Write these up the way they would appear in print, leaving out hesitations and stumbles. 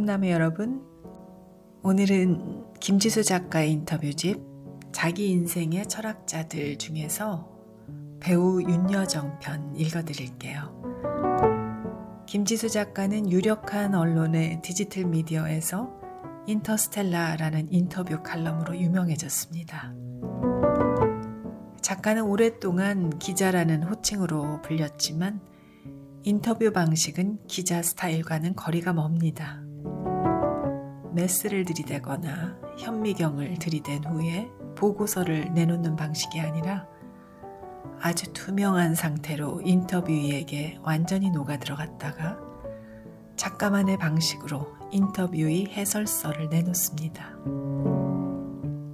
꿈나무 여러분, 오늘은 김지수 작가의 인터뷰집 자기 인생의 철학자들 중에서 배우 윤여정 편 읽어드릴게요. 김지수 작가는 유력한 언론의 디지털 미디어에서 인터스텔라라는 인터뷰 칼럼으로 유명해졌습니다. 작가는 오랫동안 기자라는 호칭으로 불렸지만 인터뷰 방식은 기자 스타일과는 거리가 멉니다. 메스를 들이대거나 현미경을 들이댄 후에 보고서를 내놓는 방식이 아니라 아주 투명한 상태로 인터뷰이에게 완전히 녹아들어갔다가 작가만의 방식으로 인터뷰의 해설서를 내놓습니다.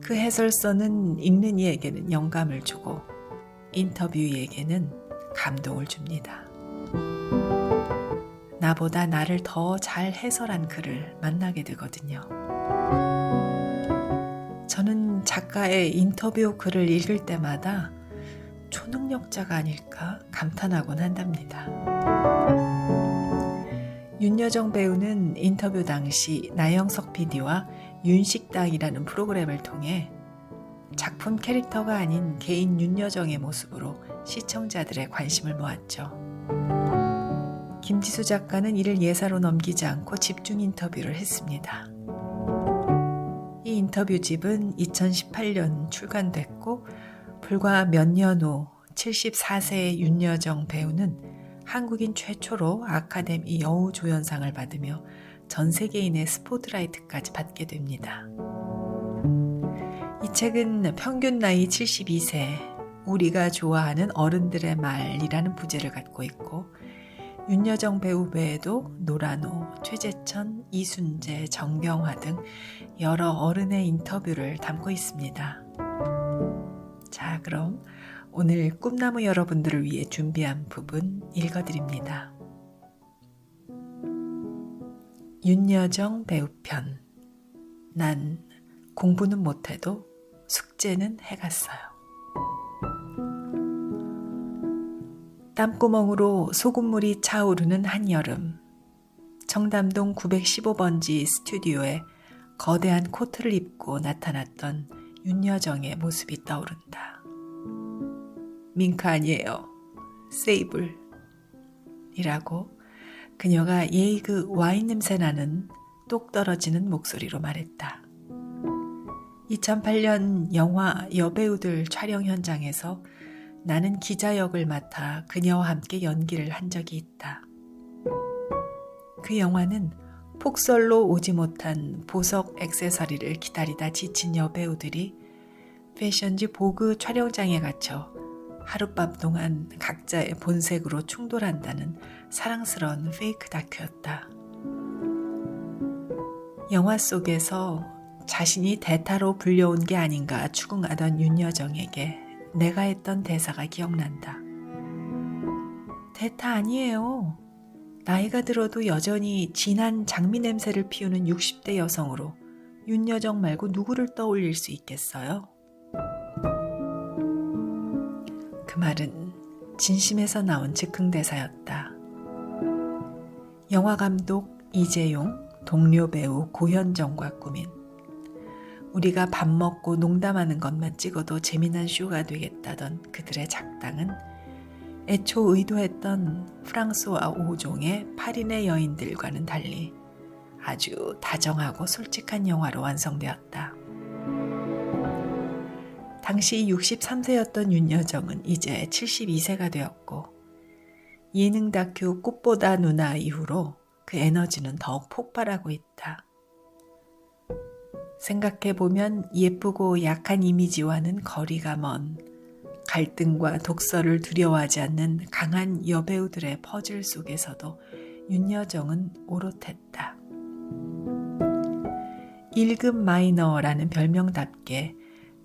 그 해설서는 읽는 이에게는 영감을 주고 인터뷰이에게는 감동을 줍니다. 나보다 나를 더 잘 해설한 글을 만나게 되거든요. 저는 작가의 인터뷰 글을 읽을 때마다 초능력자가 아닐까 감탄하곤 한답니다. 윤여정 배우는 인터뷰 당시 나영석 PD와 윤식당이라는 프로그램을 통해 작품 캐릭터가 아닌 개인 윤여정의 모습으로 시청자들의 관심을 모았죠. 김지수 작가는 이를 예사로 넘기지 않고 집중 인터뷰를 했습니다. 이 인터뷰집은 2018년 출간됐고 불과 몇 년 후 74세의 윤여정 배우는 한국인 최초로 아카데미 여우조연상을 받으며 전 세계인의 스포트라이트까지 받게 됩니다. 이 책은 평균 나이 72세, 우리가 좋아하는 어른들의 말이라는 부제를 갖고 있고 윤여정 배우 외에도 노란호, 최재천, 이순재, 정경화 등 여러 어른의 인터뷰를 담고 있습니다. 자, 그럼 오늘 꿈나무 여러분들을 위해 준비한 부분 읽어드립니다. 윤여정 배우 편. 난 공부는 못해도 숙제는 해갔어요. 땀구멍으로 소금물이 차오르는 한여름, 청담동 915번지 스튜디오에 거대한 코트를 입고 나타났던 윤여정의 모습이 떠오른다. 밍크 아니에요. 세이블 이라고 그녀가 예의그 와인 냄새 나는 똑 떨어지는 목소리로 말했다. 2008년 영화 여배우들 촬영 현장에서 나는 기자 역을 맡아 그녀와 함께 연기를 한 적이 있다. 그 영화는 폭설로 오지 못한 보석 액세서리를 기다리다 지친 여배우들이 패션지 보그 촬영장에 갇혀 하룻밤 동안 각자의 본색으로 충돌한다는 사랑스러운 페이크 다큐였다. 영화 속에서 자신이 대타로 불려온 게 아닌가 추궁하던 윤여정에게 내가 했던 대사가 기억난다. 대타 아니에요. 나이가 들어도 여전히 진한 장미 냄새를 피우는 60대 여성으로 윤여정 말고 누구를 떠올릴 수 있겠어요? 그 말은 진심에서 나온 즉흥대사였다. 영화감독 이재용, 동료 배우 고현정과 꾸민 우리가 밥 먹고 농담하는 것만 찍어도 재미난 쇼가 되겠다던 그들의 작당은 애초 의도했던 프랑스와 5종의 8인의 여인들과는 달리 아주 다정하고 솔직한 영화로 완성되었다. 당시 63세였던 윤여정은 이제 72세가 되었고 예능 다큐 꽃보다 누나 이후로 그 에너지는 더욱 폭발하고 있다. 생각해보면 예쁘고 약한 이미지와는 거리가 먼 갈등과 독서를 두려워하지 않는 강한 여배우들의 퍼즐 속에서도 윤여정은 오롯했다. 1급 마이너라는 별명답게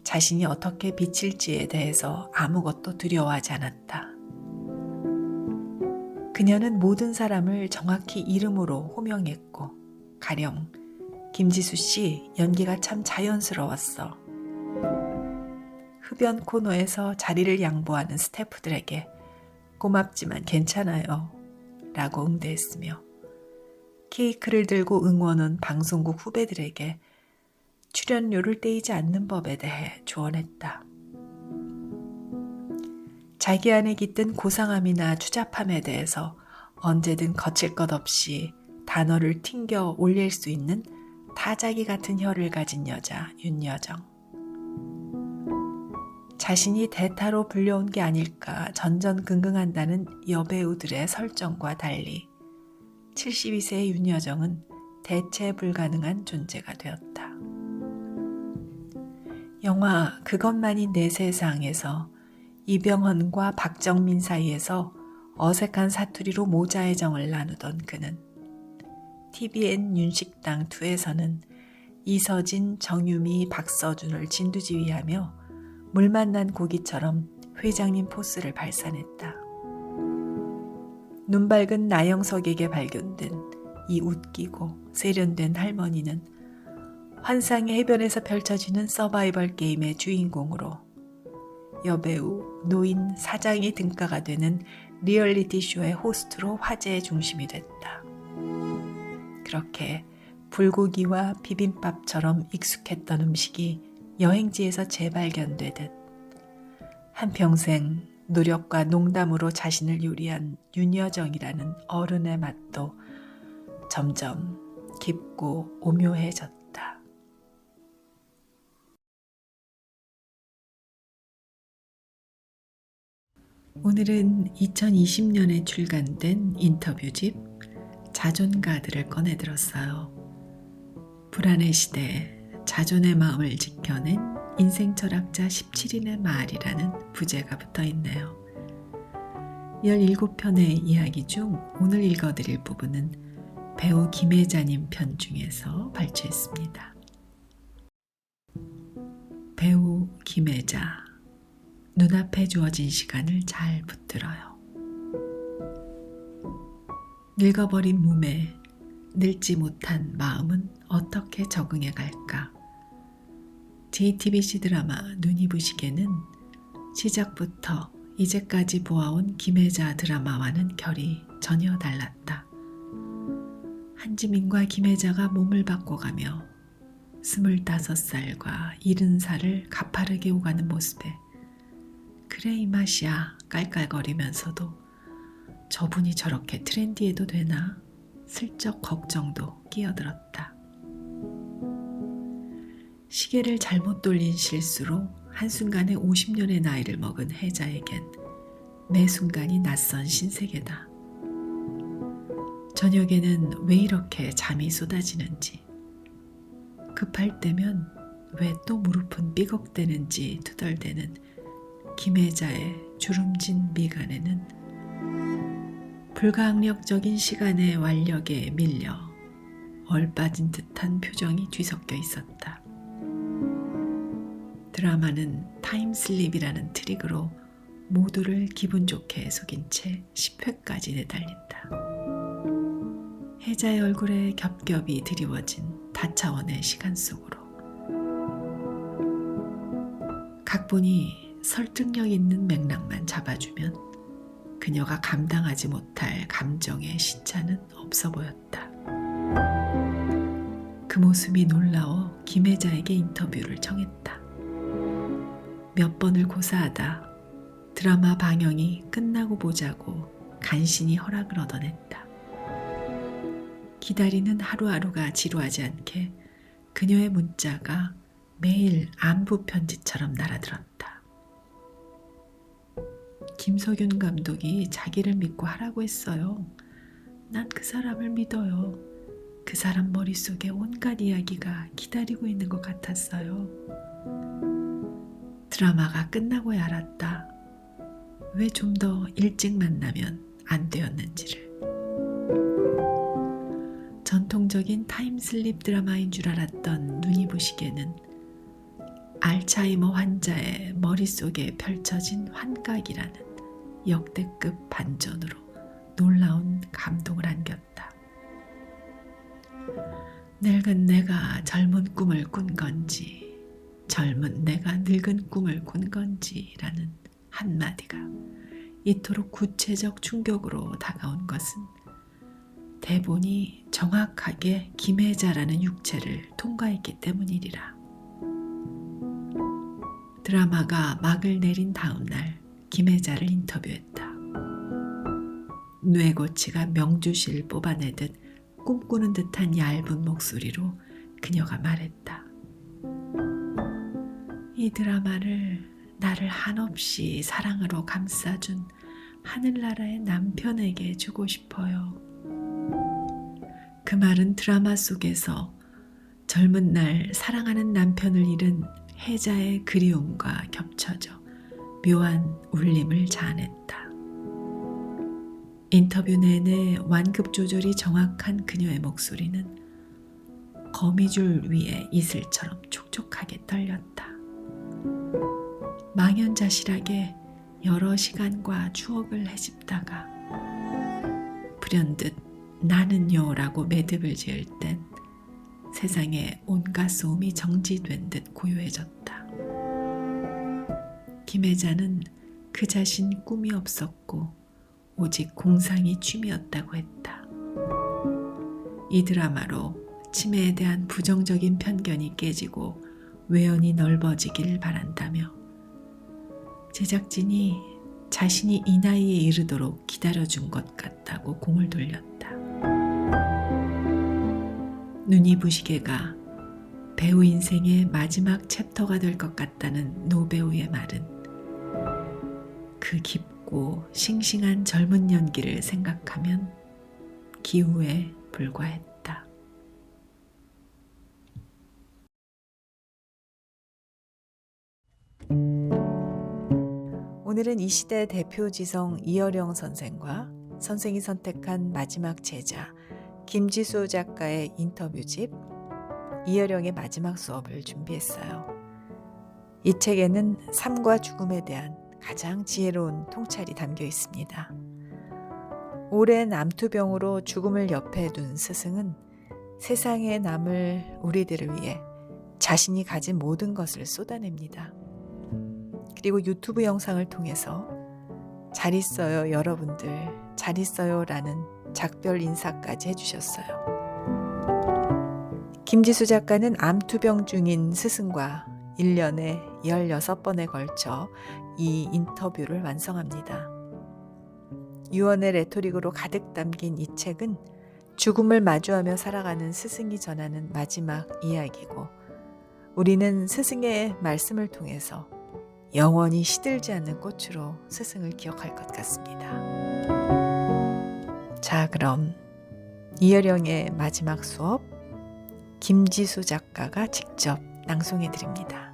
자신이 어떻게 비칠지에 대해서 아무것도 두려워하지 않았다. 그녀는 모든 사람을 정확히 이름으로 호명했고 가령 김지수 씨 연기가 참 자연스러웠어. 흡연 코너에서 자리를 양보하는 스태프들에게 고맙지만 괜찮아요 라고 응대했으며 케이크를 들고 응원한 방송국 후배들에게 출연료를 떼이지 않는 법에 대해 조언했다. 자기 안에 깃든 고상함이나 추잡함에 대해서 언제든 거칠 것 없이 단어를 튕겨 올릴 수 있는 타자기 같은 혀를 가진 여자 윤여정. 자신이 대타로 불려온 게 아닐까 전전긍긍한다는 여배우들의 설정과 달리 72세의 윤여정은 대체 불가능한 존재가 되었다. 영화 그것만이 내 세상에서 이병헌과 박정민 사이에서 어색한 사투리로 모자의 정을 나누던 그는 TVN 윤식당 2에서는 이서진, 정유미, 박서준을 진두지휘하며 물 만난 고기처럼 회장님 포스를 발산했다. 눈밝은 나영석에게 발견된 이 웃기고 세련된 할머니는 환상의 해변에서 펼쳐지는 서바이벌 게임의 주인공으로 여배우, 노인, 사장이 등가가 되는 리얼리티 쇼의 호스트로 화제의 중심이 됐다. 그렇게 불고기와 비빔밥처럼 익숙했던 음식이 여행지에서 재발견되듯 한평생 노력과 농담으로 자신을 요리한 윤여정이라는 어른의 맛도 점점 깊고 오묘해졌다. 오늘은 2020년에 출간된 인터뷰집 자존가들을 꺼내들었어요. 불안의 시대에 자존의 마음을 지켜낸 인생 철학자 17인의 말이라는 부제가 붙어있네요. 17편의 이야기 중 오늘 읽어드릴 부분은 배우 김혜자님 편 중에서 발췌했습니다. 배우 김혜자, 눈앞에 주어진 시간을 잘 붙들어요. 늙어버린 몸에 늙지 못한 마음은 어떻게 적응해 갈까? JTBC 드라마 눈이 부시게는 시작부터 이제까지 보아온 김혜자 드라마와는 결이 전혀 달랐다. 한지민과 김혜자가 몸을 바꿔가며 25살과 70살을 가파르게 오가는 모습에 그래 이 맛이야 깔깔거리면서도 저분이 저렇게 트렌디해도 되나 슬쩍 걱정도 끼어들었다. 시계를 잘못 돌린 실수로 한순간에 50년의 나이를 먹은 혜자에겐 매 순간이 낯선 신세계다. 저녁에는 왜 이렇게 잠이 쏟아지는지, 급할 때면 왜 또 무릎은 삐걱대는지 투덜대는 김혜자의 주름진 미간에는 불가항력적인 시간의 완력에 밀려 얼빠진 듯한 표정이 뒤섞여 있었다. 드라마는 타임슬립이라는 트릭으로 모두를 기분 좋게 속인 채 10회까지 내달린다. 혜자의 얼굴에 겹겹이 드리워진 다차원의 시간 속으로 각본이 설득력 있는 맥락만 잡아주면 그녀가 감당하지 못할 감정의 시차는 없어 보였다. 그 모습이 놀라워 김혜자에게 인터뷰를 청했다. 몇 번을 고사하다 드라마 방영이 끝나고 보자고 간신히 허락을 얻어냈다. 기다리는 하루하루가 지루하지 않게 그녀의 문자가 매일 안부 편지처럼 날아들었다. 김석윤 감독이 자기를 믿고 하라고 했어요. 난 그 사람을 믿어요. 그 사람 머릿속에 온갖 이야기가 기다리고 있는 것 같았어요. 드라마가 끝나고야 알았다. 왜 좀 더 일찍 만나면 안 되었는지를. 전통적인 타임슬립 드라마인 줄 알았던 눈이 부시게는 알츠하이머 환자의 머릿속에 펼쳐진 환각이라는 역대급 반전으로 놀라운 감동을 안겼다. 늙은 내가 젊은 꿈을 꾼 건지 젊은 내가 늙은 꿈을 꾼 건지라는 한마디가 이토록 구체적 충격으로 다가온 것은 대본이 정확하게 김혜자라는 육체를 통과했기 때문이리라. 드라마가 막을 내린 다음 날 김혜자를 인터뷰했다. 뇌고치가 명주실 뽑아내듯 꿈꾸는 듯한 얇은 목소리로 그녀가 말했다. 이 드라마를 나를 한없이 사랑으로 감싸준 하늘나라의 남편에게 주고 싶어요. 그 말은 드라마 속에서 젊은 날 사랑하는 남편을 잃은 혜자의 그리움과 겹쳐져 묘한 울림을 자아냈다. 인터뷰 내내 완급 조절이 정확한 그녀의 목소리는 거미줄 위에 이슬처럼 촉촉하게 떨렸다. 망연자실하게 여러 시간과 추억을 헤집다가 불현듯 나는요라고 매듭을 지을 땐 세상에 온갖 소음이 정지된 듯 고요해졌다. 김혜자는 그 자신 꿈이 없었고 오직 공상이 취미였다고 했다. 이 드라마로 치매에 대한 부정적인 편견이 깨지고 외연이 넓어지길 바란다며 제작진이 자신이 이 나이에 이르도록 기다려준 것 같다고 공을 돌렸다. 눈이 부시게가 배우 인생의 마지막 챕터가 될 것 같다는 노배우의 말은 그 깊고 싱싱한 젊은 연기를 생각하면 기우에 불과했다. 오늘은 이 시대 대표 지성 이어령 선생과 선생이 선택한 마지막 제자 김지수 작가의 인터뷰집 이어령의 마지막 수업을 준비했어요. 이 책에는 삶과 죽음에 대한 가장 지혜로운 통찰이 담겨 있습니다. 오랜 암투병으로 죽음을 옆에 둔 스승은 세상에 남을 우리들을 위해 자신이 가진 모든 것을 쏟아냅니다. 그리고 유튜브 영상을 통해서 잘 있어요 여러분들, 잘 있어요 라는 작별 인사까지 해주셨어요. 김지수 작가는 암투병 중인 스승과 1년에 16번에 걸쳐 이 인터뷰를 완성합니다. 유언의 레토릭으로 가득 담긴 이 책은 죽음을 마주하며 살아가는 스승이 전하는 마지막 이야기고 우리는 스승의 말씀을 통해서 영원히 시들지 않는 꽃으로 스승을 기억할 것 같습니다. 자, 그럼 이어령의 마지막 수업 김지수 작가가 직접 낭송해 드립니다.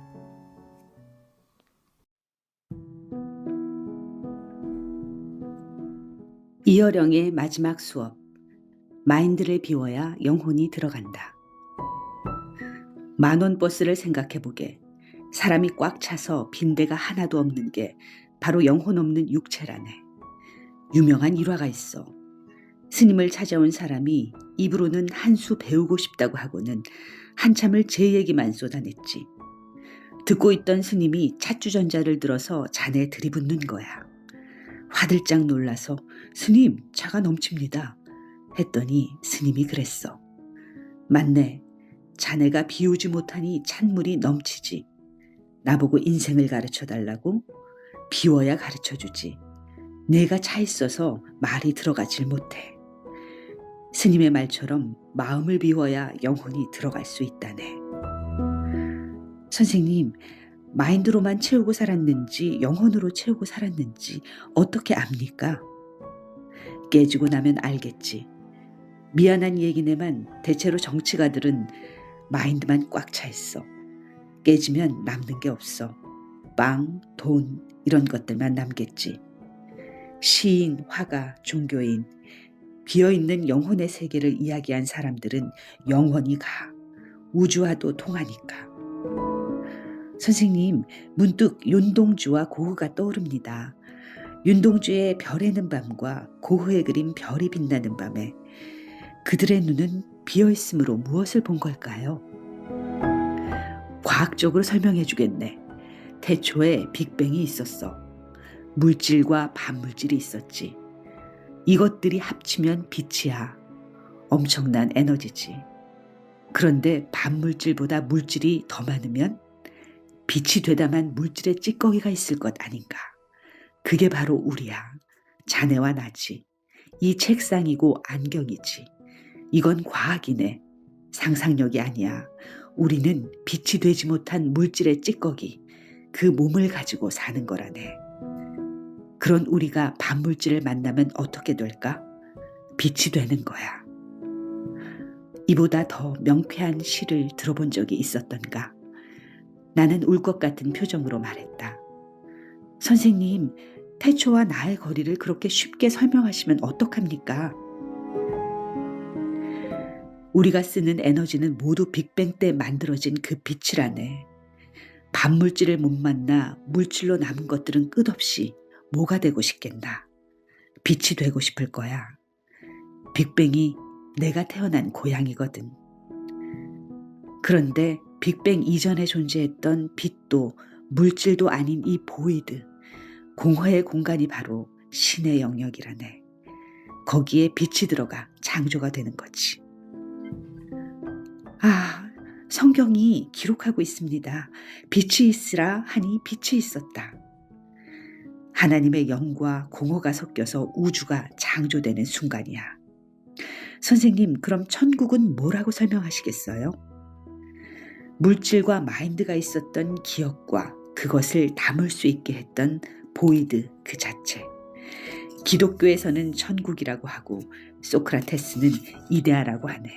이어령의 마지막 수업. 마인드를 비워야 영혼이 들어간다. 만원 버스를 생각해보게. 사람이 꽉 차서 빈대가 하나도 없는 게 바로 영혼 없는 육체라네. 유명한 일화가 있어. 스님을 찾아온 사람이 입으로는 한 수 배우고 싶다고 하고는 한참을 제 얘기만 쏟아냈지. 듣고 있던 스님이 찻주전자를 들어서 잔에 들이붓는 거야. 화들짝 놀라서 스님, 차가 넘칩니다. 했더니 스님이 그랬어. 맞네. 자네가 비우지 못하니 찬물이 넘치지. 나보고 인생을 가르쳐달라고? 비워야 가르쳐주지. 내가 차 있어서 말이 들어가질 못해. 스님의 말처럼 마음을 비워야 영혼이 들어갈 수 있다네. 선생님, 마인드로만 채우고 살았는지 영혼으로 채우고 살았는지 어떻게 압니까? 깨지고 나면 알겠지. 미안한 얘기네만 대체로 정치가들은 마인드만 꽉 차 있어. 깨지면 남는 게 없어. 빵, 돈 이런 것들만 남겠지. 시인, 화가, 종교인, 비어있는 영혼의 세계를 이야기한 사람들은 영원히 가. 우주와도 통하니까. 선생님, 문득 윤동주와 고흐가 떠오릅니다. 윤동주의 별에는 밤과 고흐의 그린 별이 빛나는 밤에 그들의 눈은 비어있으므로 무엇을 본 걸까요? 과학적으로 설명해 주겠네. 태초에 빅뱅이 있었어. 물질과 반물질이 있었지. 이것들이 합치면 빛이야. 엄청난 에너지지. 그런데 반물질보다 물질이 더 많으면 빛이 되다만 물질의 찌꺼기가 있을 것 아닌가. 그게 바로 우리야. 자네와 나지. 이 책상이고 안경이지. 이건 과학이네. 상상력이 아니야. 우리는 빛이 되지 못한 물질의 찌꺼기, 그 몸을 가지고 사는 거라네. 그런 우리가 반물질을 만나면 어떻게 될까? 빛이 되는 거야. 이보다 더 명쾌한 시를 들어본 적이 있었던가? 나는 울 것 같은 표정으로 말했다. 선생님, 태초와 나의 거리를 그렇게 쉽게 설명하시면 어떡합니까? 우리가 쓰는 에너지는 모두 빅뱅 때 만들어진 그 빛이라네. 반물질을 못 만나 물질로 남은 것들은 끝없이 뭐가 되고 싶겠나. 빛이 되고 싶을 거야. 빅뱅이 내가 태어난 고향이거든. 그런데 빅뱅 이전에 존재했던 빛도 물질도 아닌 이 보이드, 공허의 공간이 바로 신의 영역이라네. 거기에 빛이 들어가 창조가 되는 거지. 성경이 기록하고 있습니다. 빛이 있으라 하니 빛이 있었다. 하나님의 영과 공허가 섞여서 우주가 창조되는 순간이야. 선생님, 그럼 천국은 뭐라고 설명하시겠어요? 물질과 마인드가 있었던 기억과 그것을 담을 수 있게 했던 보이드 그 자체. 기독교에서는 천국이라고 하고 소크라테스는 이데아라고 하네.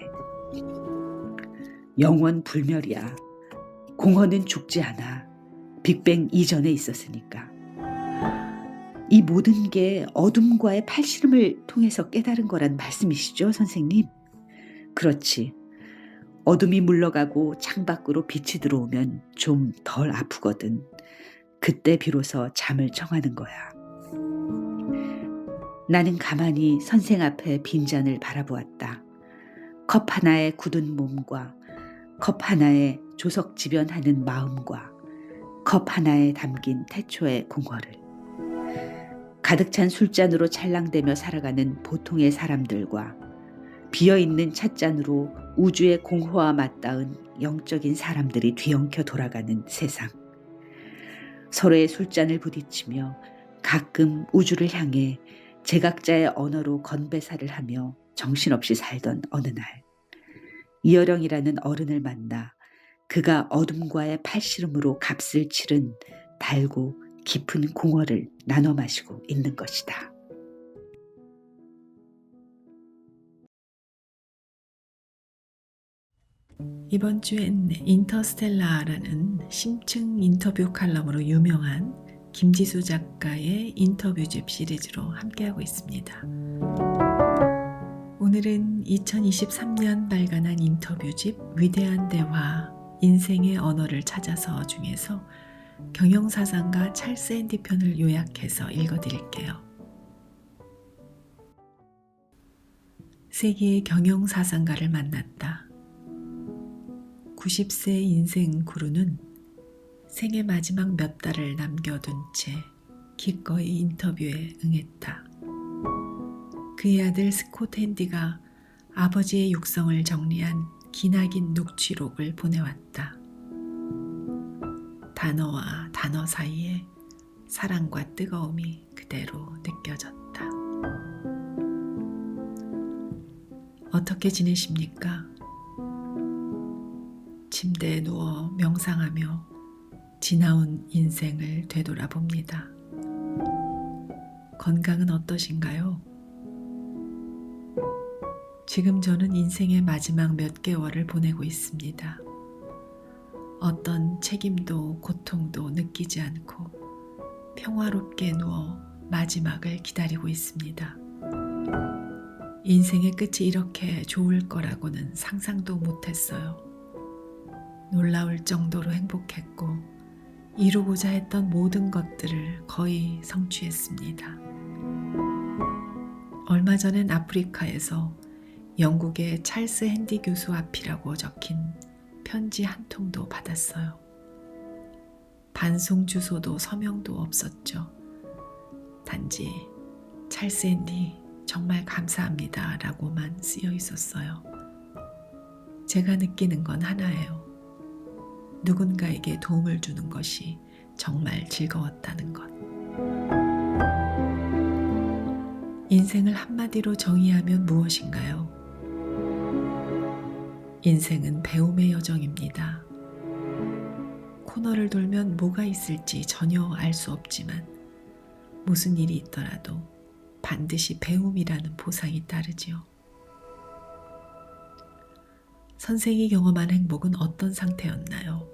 영원 불멸이야. 공허는 죽지 않아. 빅뱅 이전에 있었으니까. 이 모든 게 어둠과의 팔씨름을 통해서 깨달은 거란 말씀이시죠, 선생님? 그렇지. 어둠이 물러가고 창밖으로 빛이 들어오면 좀 덜 아프거든. 그때 비로소 잠을 청하는 거야. 나는 가만히 선생 앞에 빈잔을 바라보았다. 컵 하나에 굳은 몸과 컵 하나에 조석지변하는 마음과 컵 하나에 담긴 태초의 공허를. 가득 찬 술잔으로 찰랑대며 살아가는 보통의 사람들과 비어있는 찻잔으로 우주의 공허와 맞닿은 영적인 사람들이 뒤엉켜 돌아가는 세상. 서로의 술잔을 부딪히며 가끔 우주를 향해 제각자의 언어로 건배사를 하며 정신없이 살던 어느 날, 이어령이라는 어른을 만나 그가 어둠과의 팔씨름으로 값을 치른 달고 깊은 공허를 나눠 마시고 있는 것이다. 이번 주엔 인터스텔라라는 심층 인터뷰 칼럼으로 유명한 김지수 작가의 인터뷰집 시리즈로 함께하고 있습니다. 오늘은 2023년 발간한 인터뷰집 위대한 대화, 인생의 언어를 찾아서 중에서 경영사상가 찰스 앤디 편을 요약해서 읽어드릴게요. 세계의 경영사상가를 만났다. 90세 인생 구루는 생의 마지막 몇 달을 남겨둔 채 기꺼이 인터뷰에 응했다. 그의 아들 스콧 핸디가 아버지의 육성을 정리한 기나긴 녹취록을 보내왔다. 단어와 단어 사이에 사랑과 뜨거움이 그대로 느껴졌다. 어떻게 지내십니까? 침대에 누워 명상하며 지나온 인생을 되돌아봅니다. 건강은 어떠신가요? 지금 저는 인생의 마지막 몇 개월을 보내고 있습니다. 어떤 책임도 고통도 느끼지 않고 평화롭게 누워 마지막을 기다리고 있습니다. 인생의 끝이 이렇게 좋을 거라고는 상상도 못했어요. 놀라울 정도로 행복했고 이루고자 했던 모든 것들을 거의 성취했습니다. 얼마 전엔 아프리카에서 영국의 찰스 핸디 교수 앞이라고 적힌 편지 한 통도 받았어요. 반송 주소도 서명도 없었죠. 단지 찰스 핸디 정말 감사합니다 라고만 쓰여 있었어요. 제가 느끼는 건 하나예요. 누군가에게 도움을 주는 것이 정말 즐거웠다는 것. 인생을 한마디로 정의하면 무엇인가요? 인생은 배움의 여정입니다. 코너를 돌면 뭐가 있을지 전혀 알 수 없지만 무슨 일이 있더라도 반드시 배움이라는 보상이 따르지요. 선생이 경험한 행복은 어떤 상태였나요?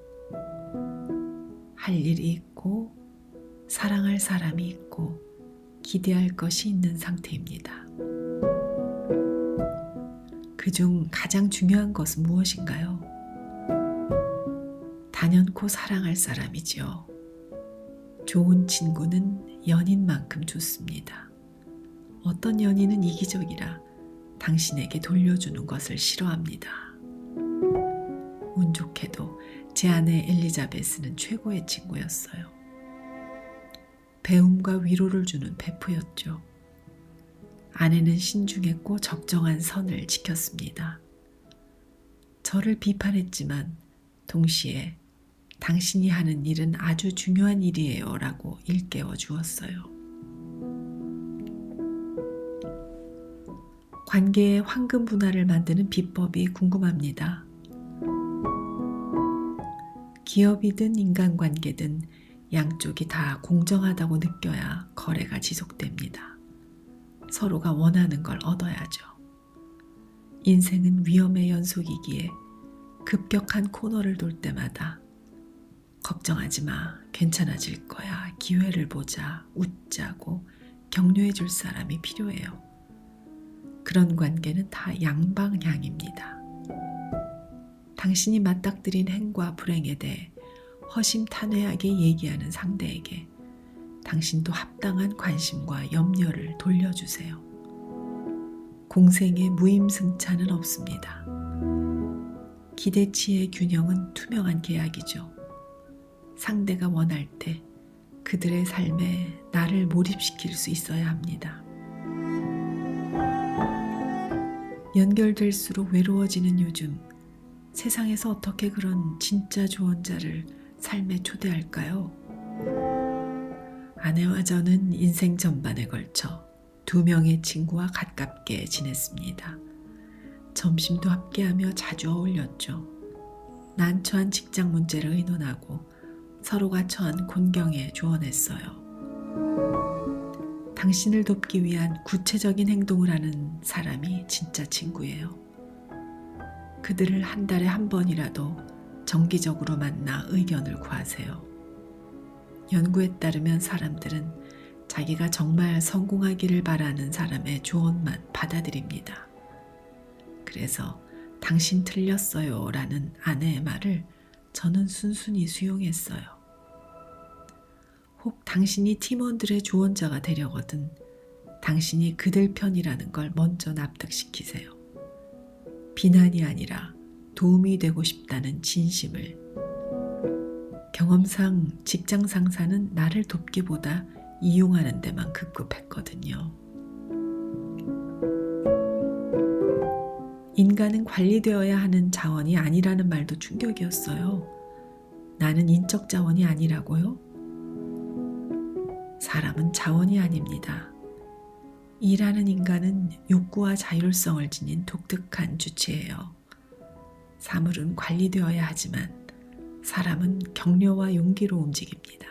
할 일이 있고 사랑할 사람이 있고 기대할 것이 있는 상태입니다. 그중 가장 중요한 것은 무엇인가요? 단연코 사랑할 사람이지요. 좋은 친구는 연인만큼 좋습니다. 어떤 연인은 이기적이라 당신에게 돌려주는 것을 싫어합니다. 운 좋게도 제 아내 엘리자베스는 최고의 친구였어요. 배움과 위로를 주는 베프였죠. 아내는 신중했고 적정한 선을 지켰습니다. 저를 비판했지만 동시에 당신이 하는 일은 아주 중요한 일이에요 라고 일깨워 주었어요. 관계의 황금 분할을 만드는 비법이 궁금합니다. 기업이든 인간관계든 양쪽이 다 공정하다고 느껴야 거래가 지속됩니다. 서로가 원하는 걸 얻어야죠. 인생은 위험의 연속이기에 급격한 코너를 돌 때마다 걱정하지 마, 괜찮아질 거야, 기회를 보자, 웃자고 격려해 줄 사람이 필요해요. 그런 관계는 다 양방향입니다. 당신이 맞닥뜨린 행과 불행에 대해 허심탄회하게 얘기하는 상대에게 당신도 합당한 관심과 염려를 돌려주세요. 공생에 무임승차는 없습니다. 기대치의 균형은 투명한 계약이죠. 상대가 원할 때 그들의 삶에 나를 몰입시킬 수 있어야 합니다. 연결될수록 외로워지는 요즘, 세상에서 어떻게 그런 진짜 조언자를 삶에 초대할까요? 아내와 저는 인생 전반에 걸쳐 2명의 친구와 가깝게 지냈습니다. 점심도 함께하며 자주 어울렸죠. 난처한 직장 문제를 의논하고 서로가 처한 곤경에 조언했어요. 당신을 돕기 위한 구체적인 행동을 하는 사람이 진짜 친구예요. 그들을 한 달에 한 번이라도 정기적으로 만나 의견을 구하세요. 연구에 따르면 사람들은 자기가 정말 성공하기를 바라는 사람의 조언만 받아들입니다. 그래서 당신 틀렸어요 라는 아내의 말을 저는 순순히 수용했어요. 혹 당신이 팀원들의 조언자가 되려거든 당신이 그들 편이라는 걸 먼저 납득시키세요. 비난이 아니라 도움이 되고 싶다는 진심을. 경험상 직장 상사는 나를 돕기보다 이용하는 데만 급급했거든요. 인간은 관리되어야 하는 자원이 아니라는 말도 충격이었어요. 나는 인적 자원이 아니라고요? 사람은 자원이 아닙니다. 일하는 인간은 욕구와 자율성을 지닌 독특한 주체예요. 사물은 관리되어야 하지만 사람은 격려와 용기로 움직입니다.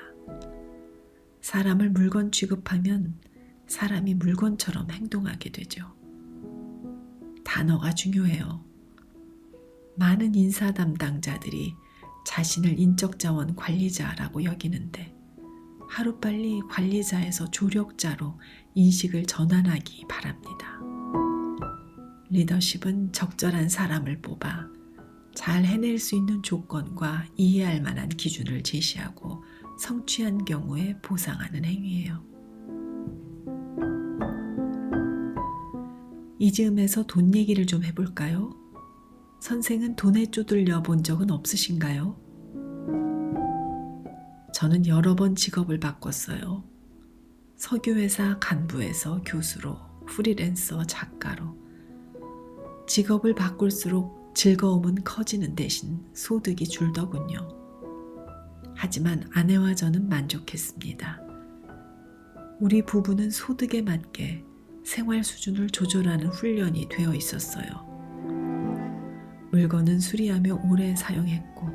사람을 물건 취급하면 사람이 물건처럼 행동하게 되죠. 단어가 중요해요. 많은 인사 담당자들이 자신을 인적자원 관리자라고 여기는데 하루빨리 관리자에서 조력자로 인식을 전환하기 바랍니다. 리더십은 적절한 사람을 뽑아 잘 해낼 수 있는 조건과 이해할 만한 기준을 제시하고 성취한 경우에 보상하는 행위예요. 이 즈음에서 돈 얘기를 좀 해볼까요? 선생은 돈에 쪼들려 본 적은 없으신가요? 저는 여러 번 직업을 바꿨어요. 석유회사 간부에서 교수로, 프리랜서 작가로. 직업을 바꿀수록 즐거움은 커지는 대신 소득이 줄더군요. 하지만 아내와 저는 만족했습니다. 우리 부부는 소득에 맞게 생활 수준을 조절하는 훈련이 되어 있었어요. 물건은 수리하며 오래 사용했고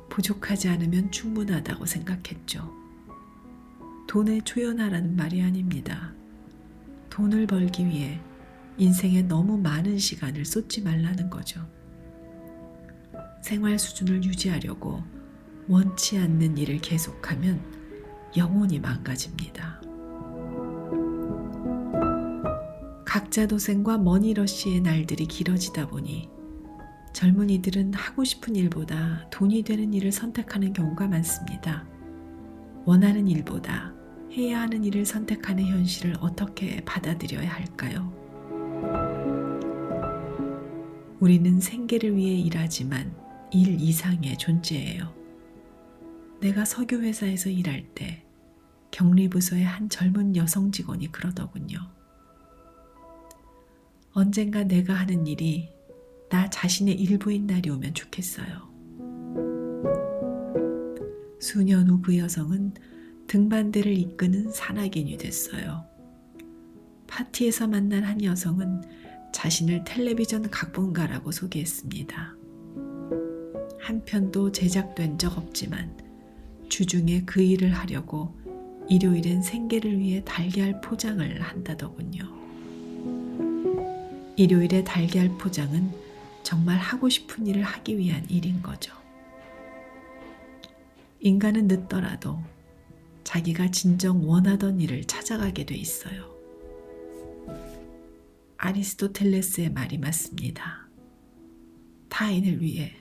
부족하지 않으면 충분하다고 생각했죠. 돈에 초연하라는 말이 아닙니다. 돈을 벌기 위해 인생에 너무 많은 시간을 쏟지 말라는 거죠. 생활 수준을 유지하려고 원치 않는 일을 계속하면 영혼이 망가집니다. 각자 도생과 머니러쉬의 날들이 길어지다 보니 젊은이들은 하고 싶은 일보다 돈이 되는 일을 선택하는 경우가 많습니다. 원하는 일보다 해야 하는 일을 선택하는 현실을 어떻게 받아들여야 할까요? 우리는 생계를 위해 일하지만 일 이상의 존재예요. 내가 석유회사에서 일할 때 격리부서의 한 젊은 여성 직원이 그러더군요. 언젠가 내가 하는 일이 나 자신의 일부인 날이 오면 좋겠어요. 수년 후 그 여성은 등반대를 이끄는 산악인이 됐어요. 파티에서 만난 한 여성은 자신을 텔레비전 각본가라고 소개했습니다. 한 편도 제작된 적 없지만 주중에 그 일을 하려고 일요일엔 생계를 위해 달걀 포장을 한다더군요. 일요일의 달걀 포장은 정말 하고 싶은 일을 하기 위한 일인 거죠. 인간은 늦더라도 자기가 진정 원하던 일을 찾아가게 돼 있어요. 아리스토텔레스의 말이 맞습니다. 타인을 위해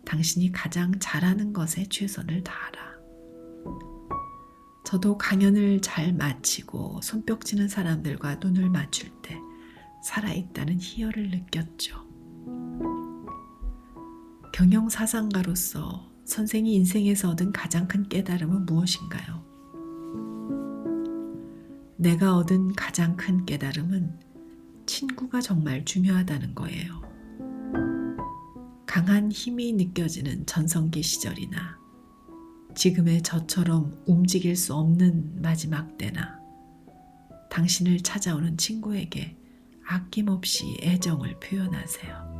당신이 가장 잘하는 것에 최선을 다하라. 저도 강연을 잘 마치고 손뼉치는 사람들과 눈을 맞출 때 살아있다는 희열을 느꼈죠. 경영사상가로서 선생이 인생에서 얻은 가장 큰 깨달음은 무엇인가요? 내가 얻은 가장 큰 깨달음은 친구가 정말 중요하다는 거예요. 강한 힘이 느껴지는 전성기 시절이나 지금의 저처럼 움직일 수 없는 마지막 때나 당신을 찾아오는 친구에게 아낌없이 애정을 표현하세요.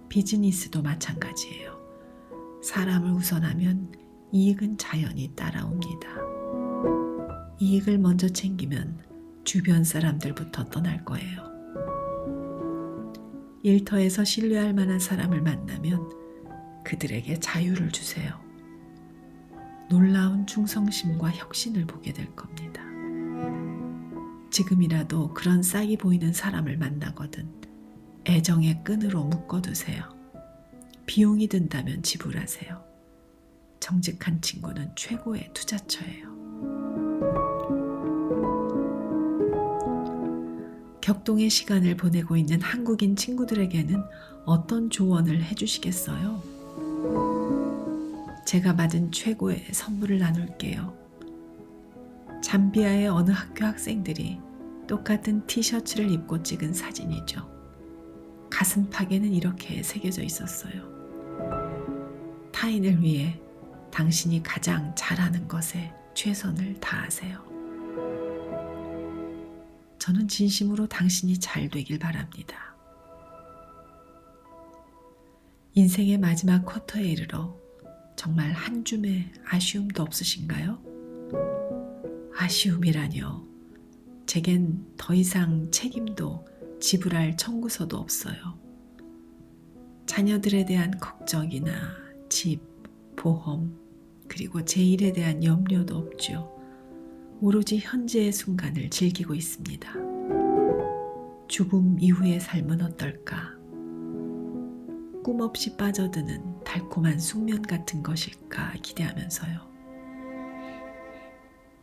비즈니스도 마찬가지예요. 사람을 우선하면 이익은 자연히 따라옵니다. 이익을 먼저 챙기면 주변 사람들부터 떠날 거예요. 일터에서 신뢰할 만한 사람을 만나면 그들에게 자유를 주세요. 놀라운 충성심과 혁신을 보게 될 겁니다. 지금이라도 그런 싹이 보이는 사람을 만나거든 애정의 끈으로 묶어두세요. 비용이 든다면 지불하세요. 정직한 친구는 최고의 투자처예요. 격동의 시간을 보내고 있는 한국인 친구들에게는 어떤 조언을 해주시겠어요? 제가 받은 최고의 선물을 나눌게요. 잠비아의 어느 학교 학생들이 똑같은 티셔츠를 입고 찍은 사진이죠. 가슴팍에는 이렇게 새겨져 있었어요. 타인을 위해 당신이 가장 잘하는 것에 최선을 다하세요. 저는 진심으로 당신이 잘 되길 바랍니다. 인생의 마지막 쿼터에 이르러 정말 한 줌의 아쉬움도 없으신가요? 아쉬움이라뇨. 제겐 더 이상 책임도 지불할 청구서도 없어요. 자녀들에 대한 걱정이나 집, 보험, 그리고 제 일에 대한 염려도 없죠. 오로지 현재의 순간을 즐기고 있습니다. 죽음 이후의 삶은 어떨까? 꿈 없이 빠져드는 달콤한 숙면 같은 것일까 기대하면서요.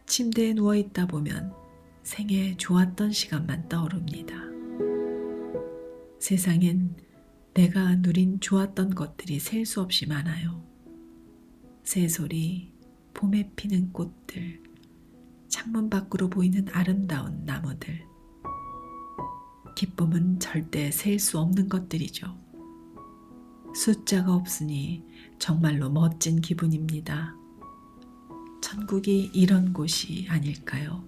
침대에 누워있다 보면 생애 좋았던 시간만 떠오릅니다. 세상엔 내가 누린 좋았던 것들이 셀 수 없이 많아요. 새소리, 봄에 피는 꽃들, 창문 밖으로 보이는 아름다운 나무들, 기쁨은 절대 셀 수 없는 것들이죠. 숫자가 없으니 정말로 멋진 기분입니다. 천국이 이런 곳이 아닐까요?